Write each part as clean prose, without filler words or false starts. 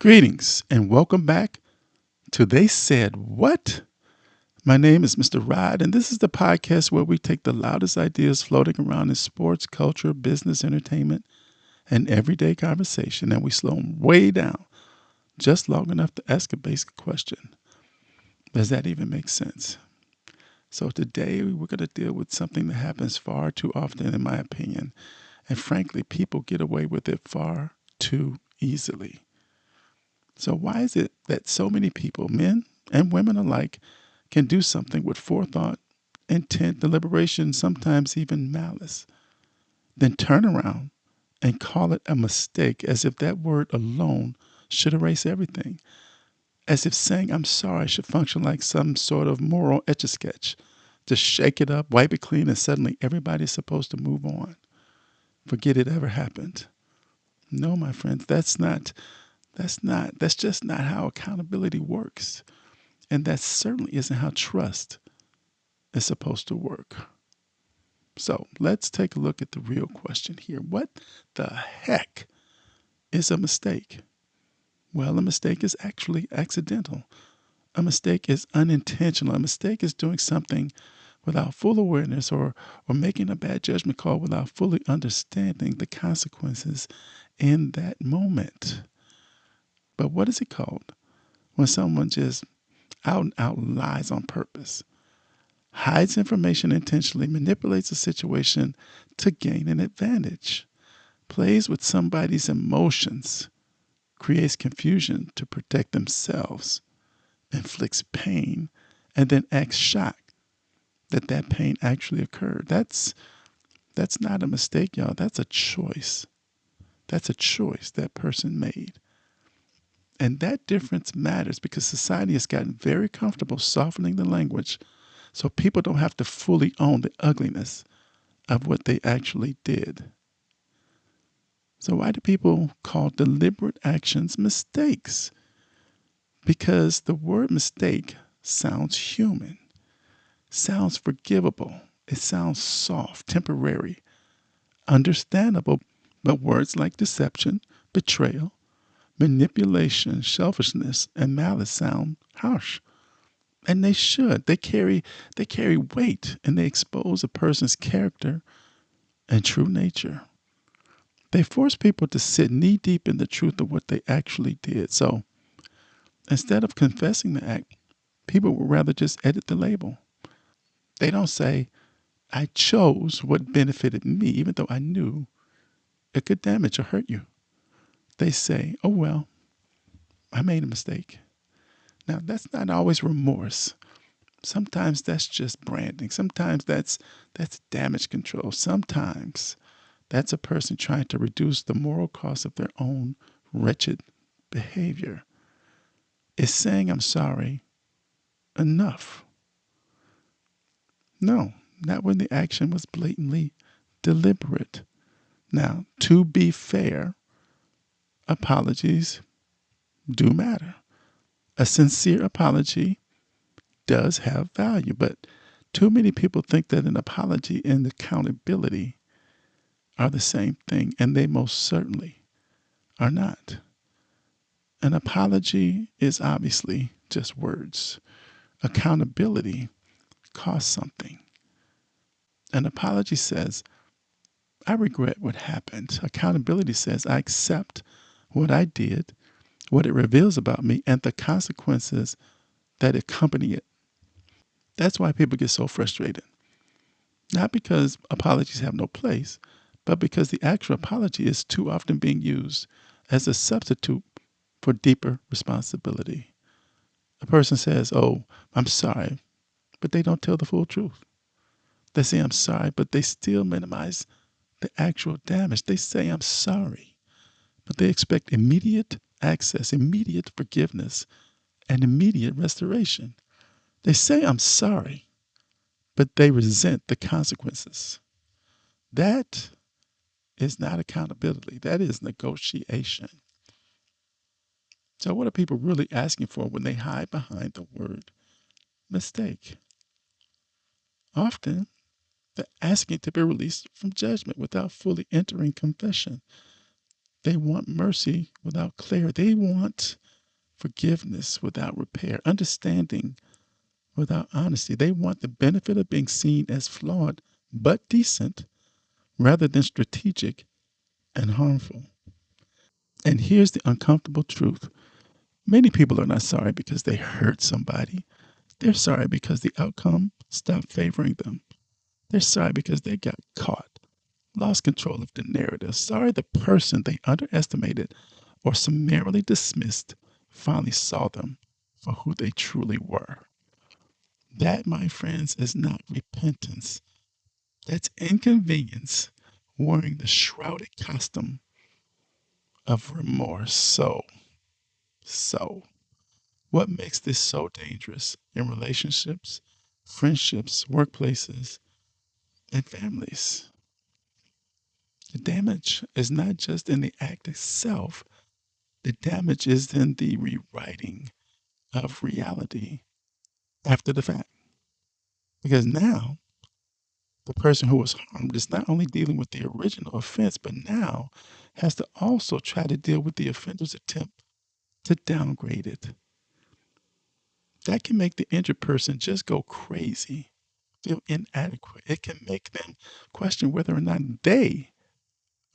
Greetings and welcome back to They Said What? My name is Mr. Rod, and this is the podcast where we take the loudest ideas floating around in sports, culture, business, entertainment, and everyday conversation, and we slow them way down just long enough to ask a basic question. Does that even make sense? So today we're going to deal with something that happens far too often, in my opinion, and frankly, people get away with it far too easily. So why is it that so many people, men and women alike, can do something with forethought, intent, deliberation, sometimes even malice, then turn around and call it a mistake as if that word alone should erase everything, as if saying I'm sorry should function like some sort of moral etch-a-sketch. Just shake it up, wipe it clean, and suddenly everybody's supposed to move on. Forget it ever happened. No, my friends, that's just not how accountability works. And that certainly isn't how trust is supposed to work. So let's take a look at the real question here. What the heck is a mistake? Well, a mistake is actually accidental. A mistake is unintentional. A mistake is doing something without full awareness or making a bad judgment call without fully understanding the consequences in that moment. But what is it called when someone just out and out lies on purpose, hides information intentionally, manipulates a situation to gain an advantage, plays with somebody's emotions, creates confusion to protect themselves, inflicts pain, and then acts shocked that that pain actually occurred? That's not a mistake, y'all. That's a choice. That's a choice that person made. And that difference matters because society has gotten very comfortable softening the language so people don't have to fully own the ugliness of what they actually did. So why do people call deliberate actions mistakes? Because the word mistake sounds human, sounds forgivable, it sounds soft, temporary, understandable, but words like deception, betrayal, manipulation, selfishness, and malice sound harsh. And they should. They carry weight and they expose a person's character and true nature. They force people to sit knee deep in the truth of what they actually did. So instead of confessing the act, people would rather just edit the label. They don't say, I chose what benefited me, even though I knew it could damage or hurt you. They say, oh, well, I made a mistake. Now, that's not always remorse. Sometimes that's just branding. Sometimes that's damage control. Sometimes that's a person trying to reduce the moral cost of their own wretched behavior. Is saying I'm sorry enough? No, not when the action was blatantly deliberate. Now, to be fair, apologies do matter. A sincere apology does have value, but too many people think that an apology and accountability are the same thing, and they most certainly are not. An apology is obviously just words. Accountability costs something. An apology says, I regret what happened. Accountability says, I accept what I did, what it reveals about me, and the consequences that accompany it. That's why people get so frustrated. Not because apologies have no place, but because the actual apology is too often being used as a substitute for deeper responsibility. A person says, oh, I'm sorry, but they don't tell the full truth. They say, I'm sorry, but they still minimize the actual damage. They say, I'm sorry, but they expect immediate access, immediate forgiveness, and immediate restoration. They say, I'm sorry, but they resent the consequences. That is not accountability. That is negotiation. So, what are people really asking for when they hide behind the word mistake? Often, they're asking to be released from judgment without fully entering confession. They want mercy without clarity. They want forgiveness without repair, understanding without honesty. They want the benefit of being seen as flawed but decent rather than strategic and harmful. And here's the uncomfortable truth: many people are not sorry because they hurt somebody. They're sorry because the outcome stopped favoring them. They're sorry because they got caught, lost control of the narrative. Sorry the person they underestimated or summarily dismissed finally saw them for who they truly were. That, my friends, is not repentance. That's inconvenience wearing the shrouded costume of remorse. So, what makes this so dangerous in relationships, friendships, workplaces, and families? The damage is not just in the act itself, the damage is in the rewriting of reality after the fact. Because now the person who was harmed is not only dealing with the original offense, but now has to also try to deal with the offender's attempt to downgrade it. That can make the injured person just go crazy, feel inadequate. It can make them question whether or not they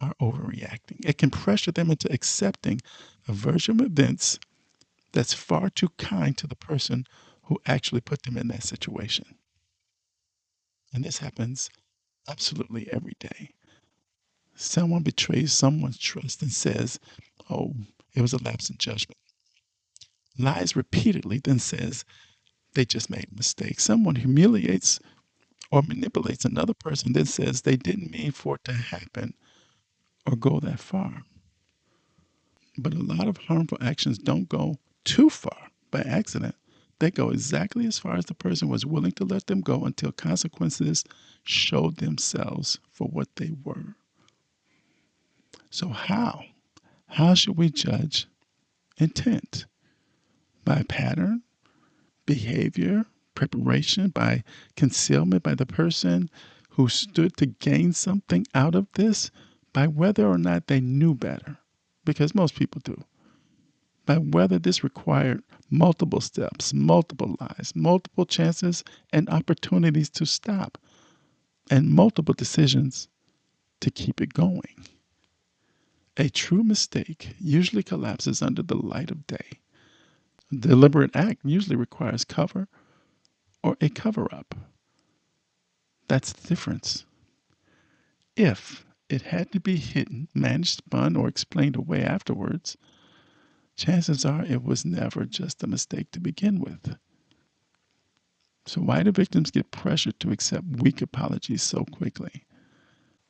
are overreacting. It can pressure them into accepting a version of events that's far too kind to the person who actually put them in that situation. And this happens absolutely every day. Someone betrays someone's trust and says, "Oh, it was a lapse in judgment." Lies repeatedly, then says they just made a mistake. Someone humiliates or manipulates another person, then says they didn't mean for it to happen or go that far. But a lot of harmful actions don't go too far by accident. They go exactly as far as the person was willing to let them go until consequences showed themselves for what they were. So, how? How should we judge intent? By pattern, behavior, preparation, by concealment, by the person who stood to gain something out of this, by whether or not they knew better, because most people do, by whether this required multiple steps, multiple lies, multiple chances and opportunities to stop, and multiple decisions to keep it going. A true mistake usually collapses under the light of day. A deliberate act usually requires cover or a cover up. That's the difference. If it had to be hidden, managed, spun, or explained away afterwards, chances are it was never just a mistake to begin with. So, why do victims get pressured to accept weak apologies so quickly?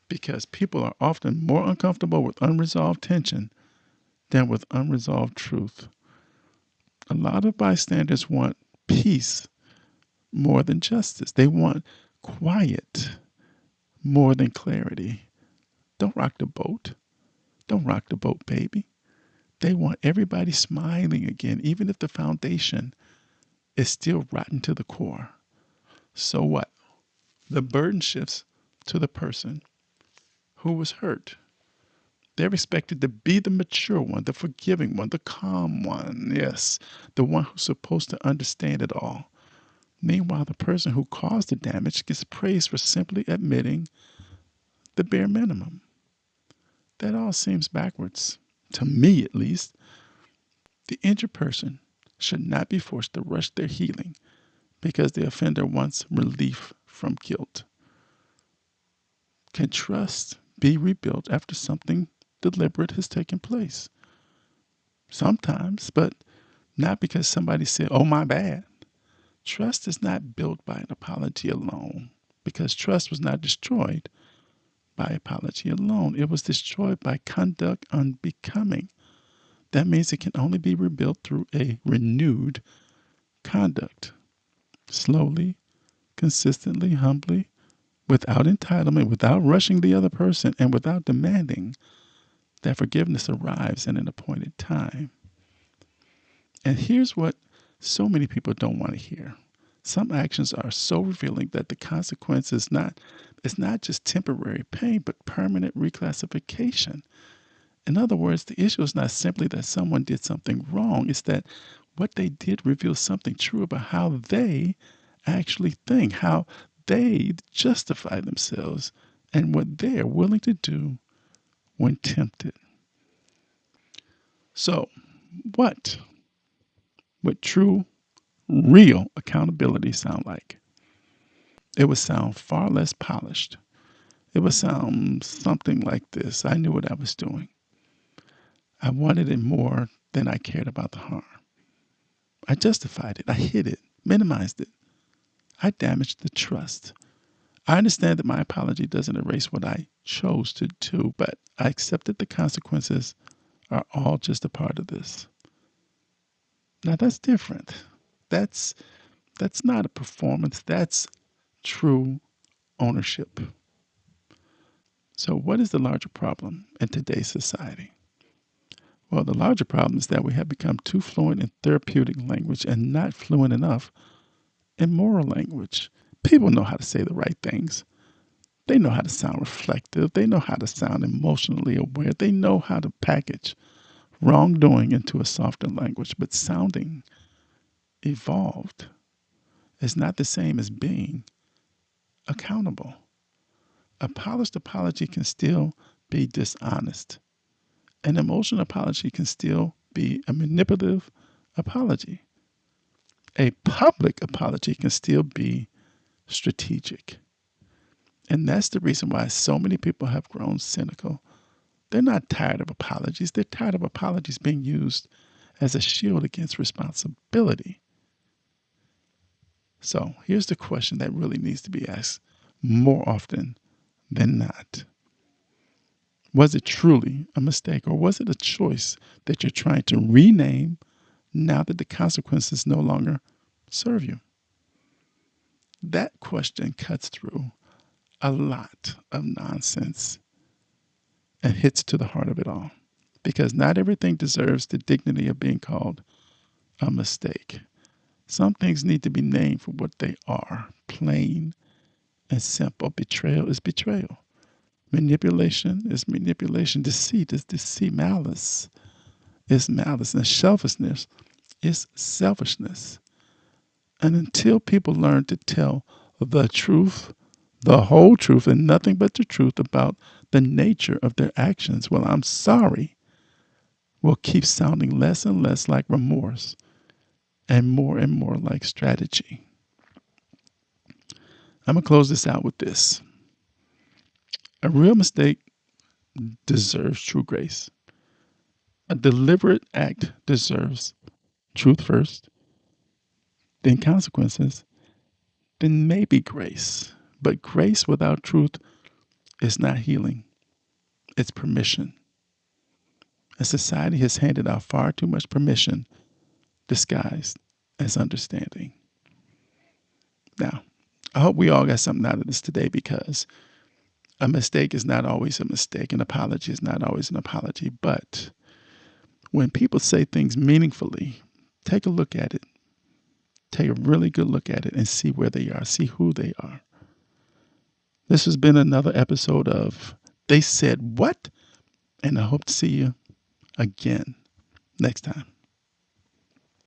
Because people are often more uncomfortable with unresolved tension than with unresolved truth. A lot of bystanders want peace more than justice, they want quiet more than clarity. Don't rock the boat. Don't rock the boat, baby. They want everybody smiling again, even if the foundation is still rotten to the core. So what? The burden shifts to the person who was hurt. They're expected to be the mature one, the forgiving one, the calm one. Yes, the one who's supposed to understand it all. Meanwhile, the person who caused the damage gets praised for simply admitting the bare minimum. That all seems backwards, to me at least. The injured person should not be forced to rush their healing because the offender wants relief from guilt. Can trust be rebuilt after something deliberate has taken place? Sometimes, but not because somebody said, "Oh, my bad." Trust is not built by an apology alone because trust was not destroyed by apology alone. It was destroyed by conduct unbecoming. That means it can only be rebuilt through a renewed conduct. Slowly, consistently, humbly, without entitlement, without rushing the other person, and without demanding that forgiveness arrives at an appointed time. And here's what so many people don't want to hear. Some actions are so revealing that the consequence is not just temporary pain, but permanent reclassification. In other words, the issue is not simply that someone did something wrong, it's that what they did reveals something true about how they actually think, how they justify themselves, and what they're willing to do when tempted. So, what would true, real accountability sound like? It would sound far less polished. It would sound something like this: I knew what I was doing. I wanted it more than I cared about the harm. I justified it. I hid it, minimized it. I damaged the trust. I understand that my apology doesn't erase what I chose to do, but I accept that the consequences are all just a part of this. Now that's different. That's that's not a performance. That's true ownership. So what is the larger problem in today's society? Well, the larger problem is that we have become too fluent in therapeutic language and not fluent enough in moral language. People know how to say the right things. They know how to sound reflective. They know how to sound emotionally aware. They know how to package wrongdoing into a softer language. But sounding evolved is not the same as being accountable. A polished apology can still be dishonest. An emotional apology can still be a manipulative apology. A public apology can still be strategic. And that's the reason why so many people have grown cynical. They're not tired of apologies. They're tired of apologies being used as a shield against responsibility. So here's the question that really needs to be asked more often than not. Was it truly a mistake, or was it a choice that you're trying to rename now that the consequences no longer serve you? That question cuts through a lot of nonsense and hits to the heart of it all. Because not everything deserves the dignity of being called a mistake. Some things need to be named for what they are, plain and simple. Betrayal is betrayal. Manipulation is manipulation. Deceit is deceit. Malice is malice. And selfishness is selfishness. And until people learn to tell the truth, the whole truth, and nothing but the truth about the nature of their actions, well, I'm sorry, will keep sounding less and less like remorse and more like strategy. I'm going to close this out with this. A real mistake deserves true grace. A deliberate act deserves truth first, then consequences, then maybe grace. But grace without truth is not healing, it's permission. And society has handed out far too much permission disguised as understanding. Now, I hope we all got something out of this today, because a mistake is not always a mistake. An apology is not always an apology. But when people say things meaningfully, take a look at it. Take a really good look at it and see where they are, see who they are. This has been another episode of They Said What? And I hope to see you again next time.